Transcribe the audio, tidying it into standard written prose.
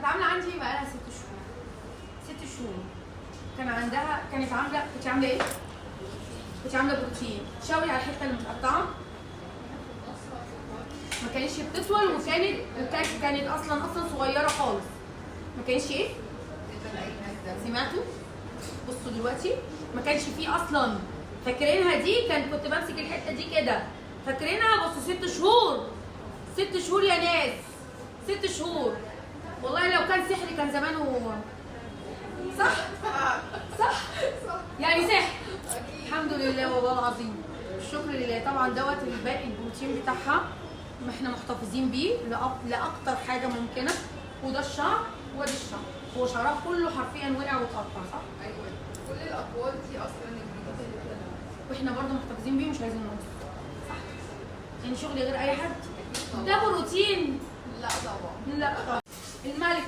كانت عامله عندي بقالها 6 شهور. 6 شهور كانت عامله ايه؟ كنت عامله بروتين شاوري على الحته اللي متقطعه، ما كانتش بتطول، وكانت اصلا صغيره خالص، ما كانش ايه؟ سمعتوا؟ بصوا دلوقتي ما كانش فيه اصلا. فاكرينها دي؟ كنت بمسك الحته دي كده، فاكرينها؟ بصوا 6 شهور، 6 شهور يا ناس، 6 شهور. والله لو كان سحر كان زمانه صح؟ صح؟ يعني سحر. الحمد لله والله العظيم، الشكر لله. طبعا دوت الباقي البروتين بتاعها احنا محتفظين بيه لاكتر حاجه ممكنه. وده الشعر وادي الشعر، هو شعرها كله حرفيا وقع واتقطع صح؟ ايوه كل الاقوال دي اصلا الجديده واحنا برضه محتفظين بيه ومش عايزين ننقص صح؟ يعني شغلي غير اي حد. ده بروتين؟ لا طبعا. لا طبعا. الملك